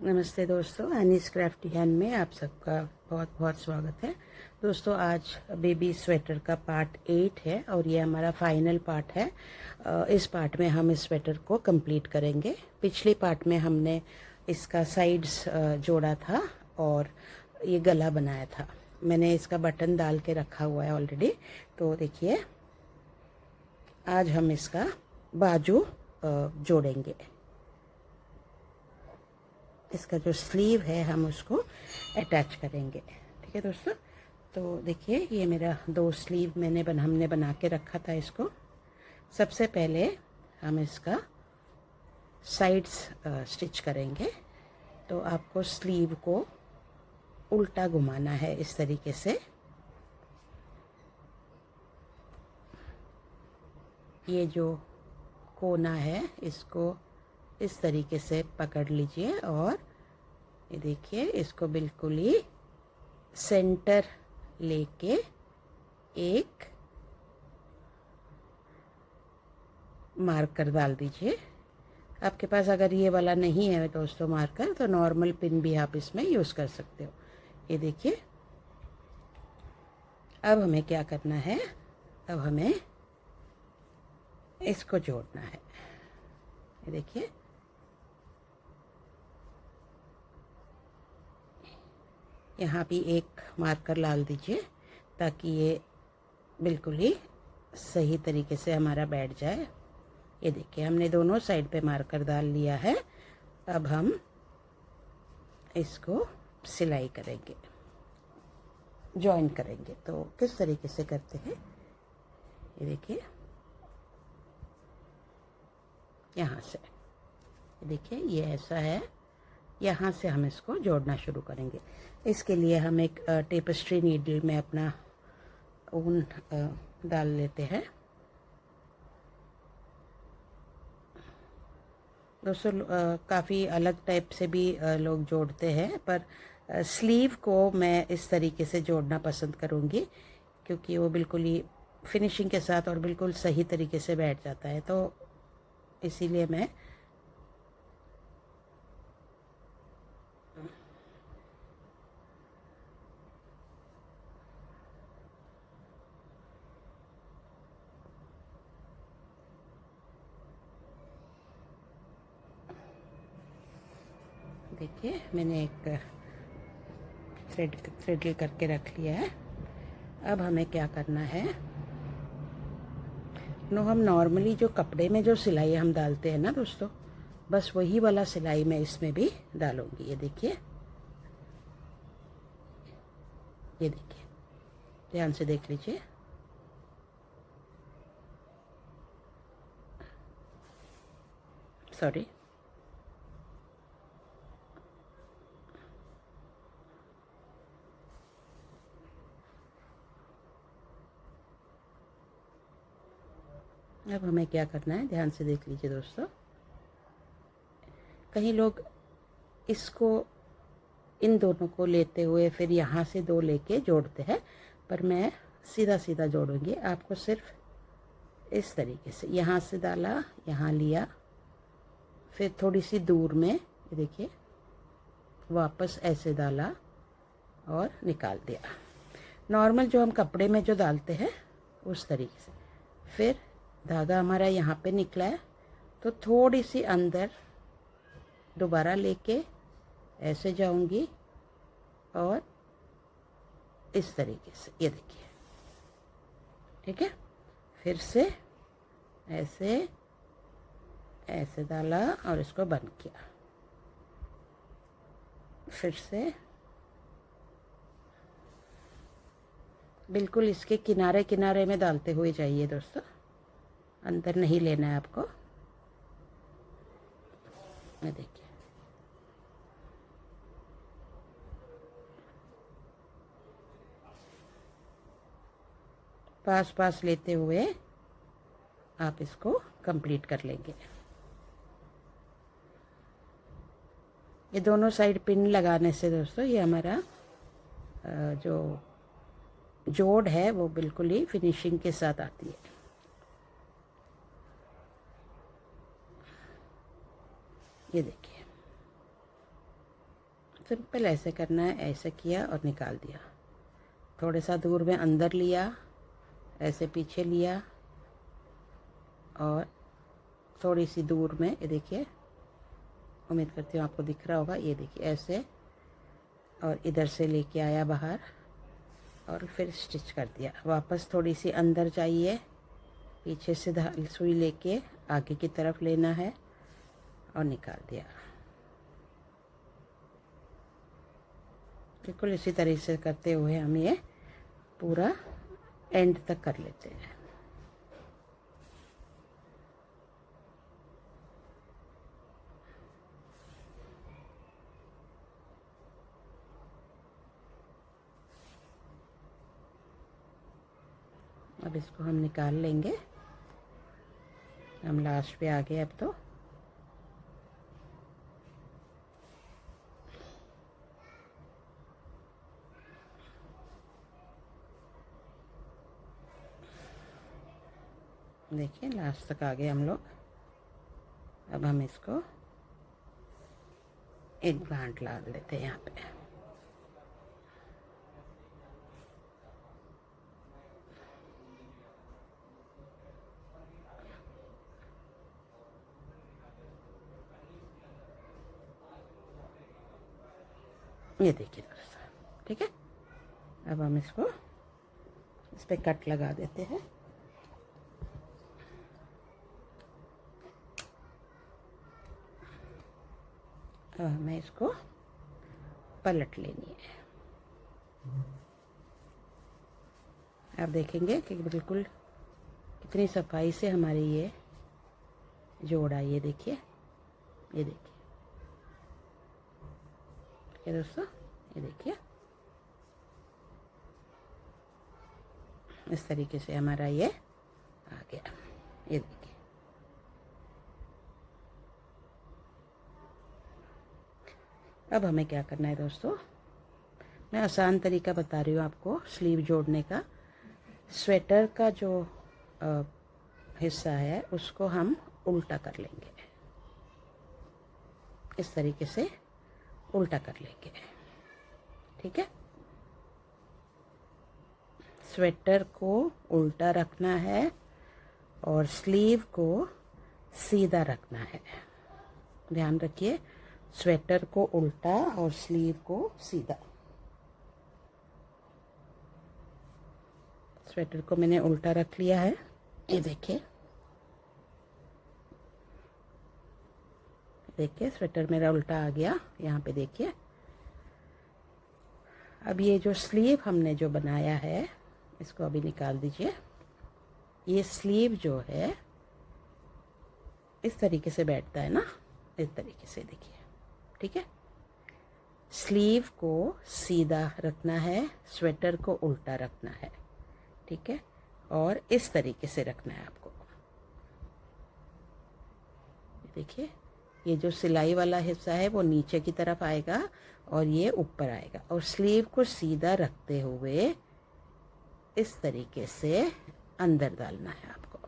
नमस्ते दोस्तों, Annie's crafty hand में आप सबका बहुत बहुत स्वागत है। दोस्तों, आज बेबी स्वेटर का पार्ट 8 है और ये हमारा फाइनल पार्ट है। इस पार्ट में हम इस स्वेटर को कंप्लीट करेंगे। पिछले पार्ट में हमने इसका साइड्स जोड़ा था और ये गला बनाया था। मैंने इसका बटन डाल के रखा हुआ है ऑलरेडी। तो देखिए, आज हम इसका बाजू जोड़ेंगे। इसका जो स्लीव है हम उसको अटैच करेंगे। ठीक है दोस्तों, तो देखिए ये मेरा 2 स्लीव हमने बना के रखा था इसको। सबसे पहले हम इसका साइड्स स्टिच करेंगे। तो आपको स्लीव को उल्टा घुमाना है इस तरीके से। ये जो कोना है इसको इस तरीके से पकड़ लीजिए और ये देखिए इसको बिल्कुल ही सेंटर लेके एक मार्कर डाल दीजिए। आपके पास अगर ये वाला नहीं है दोस्तों मार्कर, तो नॉर्मल पिन भी आप इसमें यूज़ कर सकते हो। ये देखिए, अब हमें क्या करना है, अब हमें इसको जोड़ना है। ये देखिए, यहाँ भी एक मार्कर डाल दीजिए ताकि ये बिल्कुल ही सही तरीके से हमारा बैठ जाए। ये देखिए, हमने दोनों साइड पे मार्कर डाल लिया है। अब हम इसको सिलाई करेंगे, जॉइन करेंगे। तो किस तरीके से करते हैं, ये देखिए, यहाँ से, ये देखिए ये ऐसा है। यहाँ से हम इसको जोड़ना शुरू करेंगे। इसके लिए हम एक टेपेस्ट्री नीडल में अपना ऊन डाल लेते हैं। दोस्तों, काफ़ी अलग टाइप से भी लोग जोड़ते हैं, पर स्लीव को मैं इस तरीके से जोड़ना पसंद करूँगी क्योंकि वो बिल्कुल ही फिनिशिंग के साथ और बिल्कुल सही तरीके से बैठ जाता है। तो इसीलिए मैं देखिए मैंने एक थ्रेड करके रख लिया है। अब हमें क्या करना है, हम नॉर्मली जो कपड़े में जो सिलाई हम डालते हैं ना दोस्तों, बस वही वाला सिलाई मैं इसमें भी डालूंगी। ये देखिए, ये देखिए, ध्यान से देख लीजिए। सॉरी, अब हमें क्या करना है, ध्यान से देख लीजिए दोस्तों। कहीं लोग इसको, इन दोनों को लेते हुए फिर यहाँ से 2 लेके जोड़ते हैं, पर मैं सीधा सीधा जोड़ूंगी। आपको सिर्फ इस तरीके से यहाँ से डाला, यहाँ लिया, फिर थोड़ी सी दूर में, ये देखिए, वापस ऐसे डाला और निकाल दिया। नॉर्मल जो हम कपड़े में जो डालते हैं उस तरीके से। फिर धागा हमारा यहाँ पे निकला है, तो थोड़ी सी अंदर दोबारा लेके ऐसे जाऊंगी और इस तरीके से, ये देखिए, ठीक है। फिर से ऐसे ऐसे डाला और इसको बंद किया। फिर से बिल्कुल इसके किनारे किनारे में डालते हुए जाइए दोस्तों, अंदर नहीं लेना है आपको। ये देखिए, पास पास लेते हुए आप इसको कंप्लीट कर लेंगे। ये दोनों साइड पिन लगाने से दोस्तों ये हमारा जो जोड़ है वो बिल्कुल ही फिनिशिंग के साथ आती है। ये देखिए, सिंपल ऐसे करना है, ऐसे किया और निकाल दिया। थोड़े सा दूर में अंदर लिया, ऐसे पीछे लिया और थोड़ी सी दूर में, ये देखिए, उम्मीद करती हूँ आपको दिख रहा होगा, ये देखिए ऐसे, और इधर से लेके आया बाहर और फिर स्टिच कर दिया। वापस थोड़ी सी अंदर जाइए, पीछे से सुई लेके आगे की तरफ लेना है और निकाल दिया। बिल्कुल इसी तरीके से करते हुए हम ये पूरा एंड तक कर लेते हैं। अब इसको हम निकाल लेंगे, हम लास्ट पे आ गए अब तो। देखिए लास्ट तक आ गए हम लोग। अब हम इसको एक गांठ ला लेते हैं यहाँ पे। ये देखिए दोस्तों, ठीक है। अब हम इसको इस पे कट लगा देते हैं। अब हमें इसको पलट लेनी है। आप देखेंगे कि बिल्कुल कितनी सफाई से हमारी ये जोड़ा, ये देखिए, ये देखिए, ये दोस्तों, ये देखिए, इस तरीके से हमारा ये आ गया। ये देखिए, अब हमें क्या करना है दोस्तों, मैं आसान तरीका बता रही हूँ आपको स्लीव जोड़ने का। स्वेटर का जो हिस्सा है उसको हम उल्टा कर लेंगे, इस तरीके से उल्टा कर लेंगे, ठीक है। स्वेटर को उल्टा रखना है और स्लीव को सीधा रखना है। ध्यान रखिए, स्वेटर को उल्टा और स्लीव को सीधा। स्वेटर को मैंने उल्टा रख लिया है, ये देखिए, देखिए स्वेटर मेरा उल्टा आ गया, यहाँ पे देखिए। अब ये जो स्लीव हमने जो बनाया है इसको अभी निकाल दीजिए। ये स्लीव जो है इस तरीके से बैठता है ना, इस तरीके से देखिए, ठीक है। स्लीव को सीधा रखना है, स्वेटर को उल्टा रखना है, ठीक है, और इस तरीके से रखना है आपको। देखिए, ये जो सिलाई वाला हिस्सा है वो नीचे की तरफ आएगा और ये ऊपर आएगा, और स्लीव को सीधा रखते हुए इस तरीके से अंदर डालना है आपको।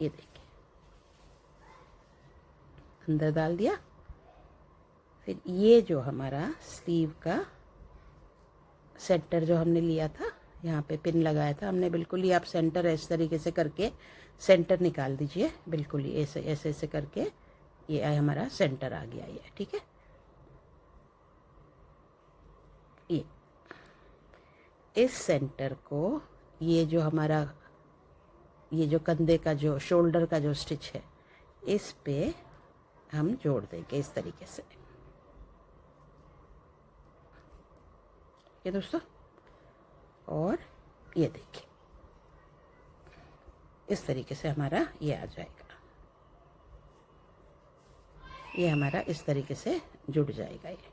ये देखिए, अंदर डाल दिया। फिर ये जो हमारा स्लीव का सेंटर जो हमने लिया था, यहाँ पे पिन लगाया था हमने, बिल्कुल ही आप सेंटर इस तरीके से करके सेंटर निकाल दीजिए। बिल्कुल ही ऐसे ऐसे ऐसे करके ये हमारा सेंटर आ गया ये, ठीक है। ये इस सेंटर को, ये जो हमारा, ये जो कंधे का जो शोल्डर का जो स्टिच है, इस पे हम जोड़ देंगे इस तरीके से। ये दोस्तों, और ये देखिए इस तरीके से हमारा ये आ जाएगा। ये हमारा इस तरीके से जुड़ जाएगा ये,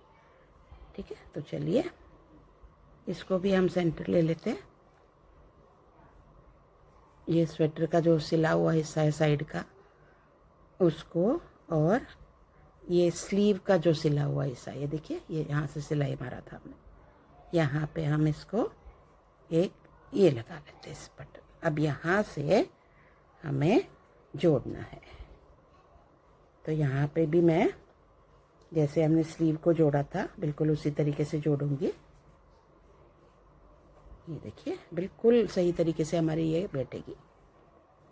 ठीक है। तो चलिए इसको भी हम सेंटर ले लेते हैं। ये स्वेटर का जो सिला हुआ हिस्सा है साइड का उसको, और ये स्लीव का जो सिला हुआ हिस्सा, ये देखिए, ये यहाँ से सिलाई मारा था हमने, यहाँ पे हम इसको एक ये लगा लेते हैं इस बटन। अब यहाँ से हमें जोड़ना है, तो यहाँ पे भी मैं जैसे हमने स्लीव को जोड़ा था बिल्कुल उसी तरीके से जोड़ूंगी। ये देखिए बिल्कुल सही तरीके से हमारी ये बैठेगी।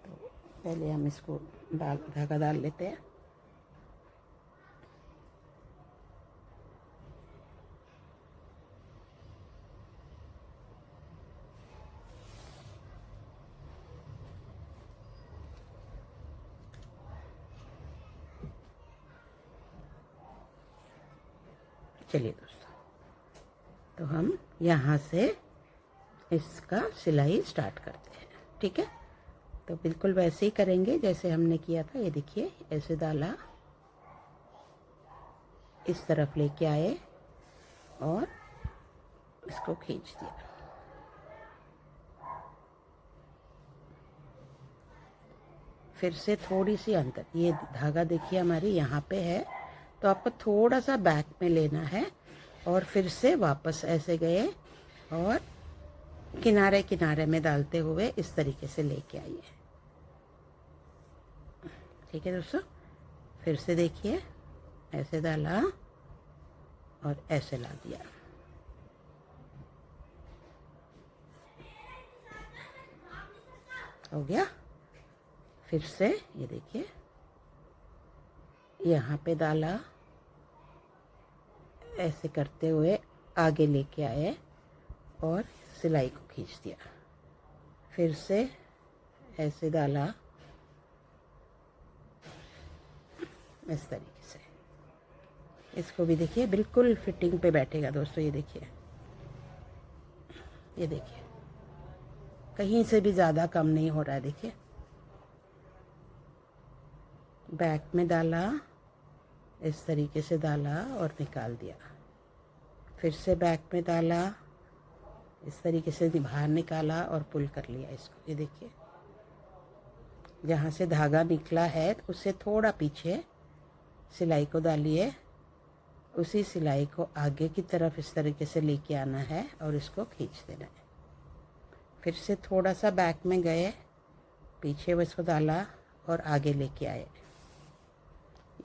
तो पहले हम इसको धागा डाल लेते हैं। चलिए दोस्तों, तो हम यहाँ से इसका सिलाई स्टार्ट करते हैं। ठीक है, तो बिल्कुल वैसे ही करेंगे जैसे हमने किया था। ये देखिए ऐसे डाला, इस तरफ लेके आए और इसको खींच दिया। फिर से थोड़ी सी अंदर, ये धागा देखिए हमारी यहाँ पे है, तो आपको थोड़ा सा बैक में लेना है और फिर से वापस ऐसे गए और किनारे किनारे में डालते हुए इस तरीके से लेके आइए। ठीक है दोस्तों, फिर से देखिए ऐसे डाला और ऐसे ला दिया। हो गया। फिर से ये देखिए यहाँ पे डाला, ऐसे करते हुए आगे लेके आए और सिलाई को खींच दिया। फिर से ऐसे डाला, इस तरीके से। इसको भी देखिए बिल्कुल फिटिंग पे बैठेगा दोस्तों। ये देखिए, ये देखिए कहीं से भी ज़्यादा कम नहीं हो रहा है। देखिए बैक में डाला, इस तरीके से डाला और निकाल दिया। फिर से बैक में डाला, इस तरीके से बाहर निकाला और पुल कर लिया इसको। ये देखिए जहाँ से धागा निकला है उससे थोड़ा पीछे सिलाई को डालिए, उसी सिलाई को आगे की तरफ इस तरीके से लेके आना है और इसको खींच देना है। फिर से थोड़ा सा बैक में गए, पीछे वो इसको डाला और आगे लेके आए।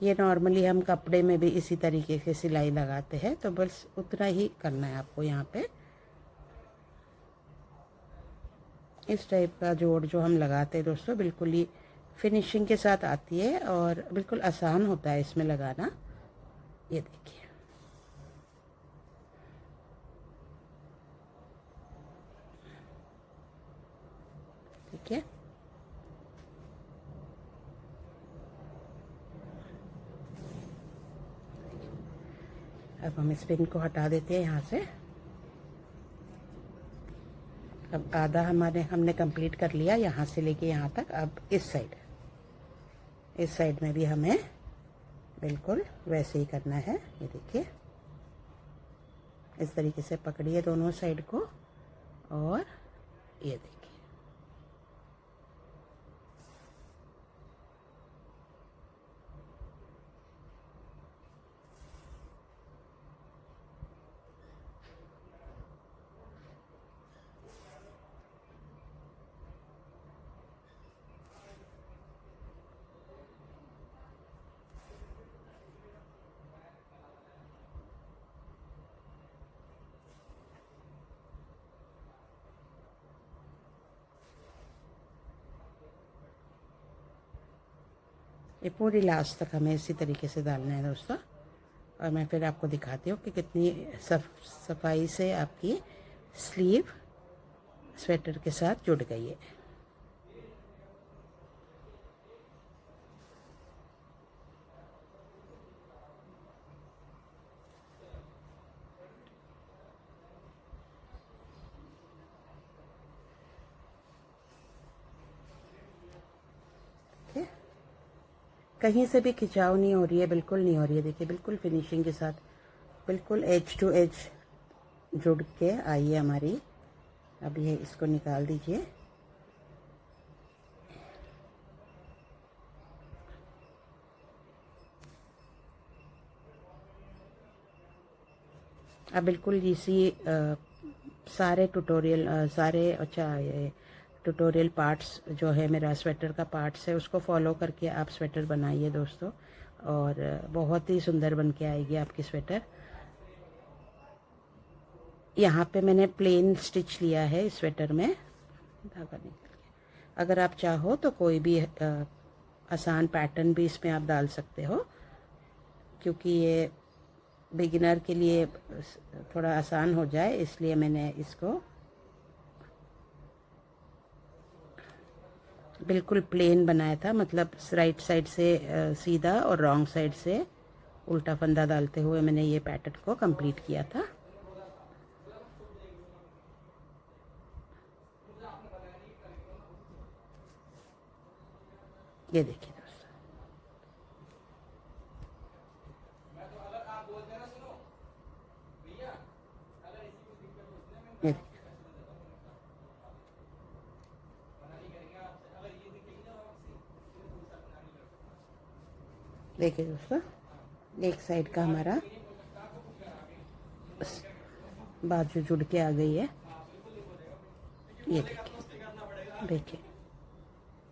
ये नॉर्मली हम कपड़े में भी इसी तरीके से सिलाई लगाते हैं, तो बस उतना ही करना है आपको। यहाँ पे इस टाइप का जोड़ जो हम लगाते हैं दोस्तों, बिल्कुल ही फिनिशिंग के साथ आती है और बिल्कुल आसान होता है इसमें लगाना। ये देखिए ठीक है। अब हम इस पिन को हटा देते हैं यहाँ से। अब आधा हमने कंप्लीट कर लिया यहाँ से लेके यहाँ तक। अब इस साइड में भी हमें बिल्कुल वैसे ही करना है। ये देखिए इस तरीके से पकड़िए दोनों साइड को और ये देखिए ये पूरी लास्ट तक हमें इसी तरीके से डालना है दोस्तों। और मैं फिर आपको दिखाती हूँ कि कितनी सफाई से आपकी स्लीव स्वेटर के साथ जुड़ गई है। कहीं से भी खिंचाव नहीं हो रही है, बिल्कुल नहीं हो रही है। देखिए बिल्कुल फिनिशिंग के साथ, बिल्कुल एज टू एज जुड़ के आई है हमारी। अब ये इसको निकाल दीजिए। अब बिल्कुल इसी सारे ट्यूटोरियल पार्ट्स जो है मेरा स्वेटर का पार्ट्स है उसको फॉलो करके आप स्वेटर बनाइए दोस्तों। और बहुत ही सुंदर बन के आएगी आपकी स्वेटर। यहाँ पे मैंने प्लेन स्टिच लिया है इस स्वेटर में, धागा निकल के। अगर आप चाहो तो कोई भी आसान पैटर्न भी इसमें आप डाल सकते हो, क्योंकि ये बिगिनर के लिए थोड़ा आसान हो जाए, इसलिए मैंने इसको बिल्कुल प्लेन बनाया था। मतलब राइट साइड से सीधा और रॉन्ग साइड से उल्टा फंदा डालते हुए मैंने ये पैटर्न को कंप्लीट किया था। ये देखिए दोस्तों, ये देखिए दोस्तों, एक साइड का हमारा बाजू जुड़ के आ गई है। ये देखिए, देखिए,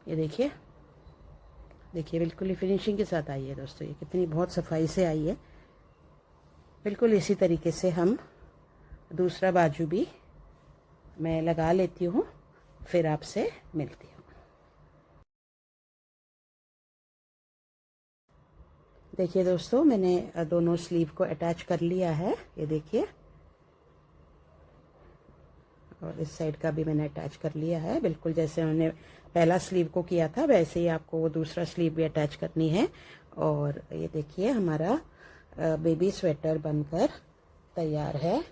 ये देखिए, देखिए बिल्कुल ही फिनिशिंग के साथ आई है दोस्तों। ये कितनी बहुत सफाई से आई है। बिल्कुल इसी तरीके से हम दूसरा बाजू भी मैं लगा लेती हूँ, फिर आपसे मिलती हूँ। देखिए दोस्तों, मैंने दोनों स्लीव को अटैच कर लिया है, ये देखिए, और इस साइड का भी मैंने अटैच कर लिया है। बिल्कुल जैसे मैंने पहला स्लीव को किया था वैसे ही आपको वो दूसरा स्लीव भी अटैच करनी है। और ये देखिए हमारा बेबी स्वेटर बनकर तैयार है।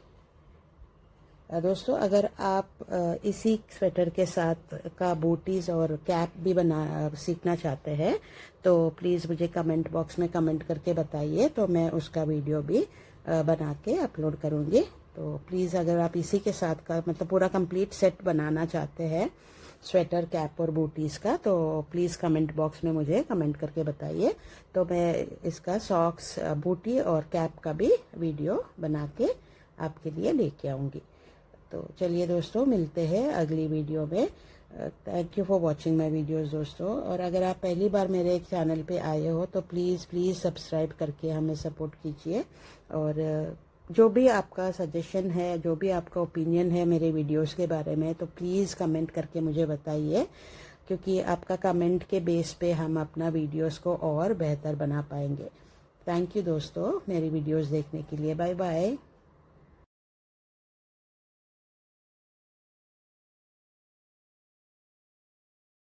दोस्तों, अगर आप इसी स्वेटर के साथ का बूटीज और कैप भी बना सीखना चाहते हैं तो प्लीज़ मुझे कमेंट बॉक्स में कमेंट करके बताइए, तो मैं उसका वीडियो भी बना के अपलोड करूँगी। तो प्लीज़ अगर आप इसी के साथ का मतलब पूरा कंप्लीट सेट बनाना चाहते हैं स्वेटर, कैप और बूटीज़ का, तो प्लीज़ कमेंट बॉक्स में मुझे कमेंट करके बताइए, तो मैं इसका सॉक्स, बूटी और कैप का भी वीडियो बना के आपके लिए लेके आऊँगी। तो चलिए दोस्तों, मिलते हैं अगली वीडियो में। Thank you for watching my videos दोस्तों। और अगर आप पहली बार मेरे चैनल पे आए हो तो प्लीज़ सब्सक्राइब करके हमें सपोर्ट कीजिए। और जो भी आपका सजेशन है, जो भी आपका ओपिनियन है मेरे वीडियोस के बारे में, तो प्लीज़ कमेंट करके मुझे बताइए, क्योंकि आपका कमेंट के बेस पे हम अपना वीडियोस को और बेहतर बना पाएंगे। थैंक यू दोस्तों मेरी वीडियोस देखने के लिए। Bye bye.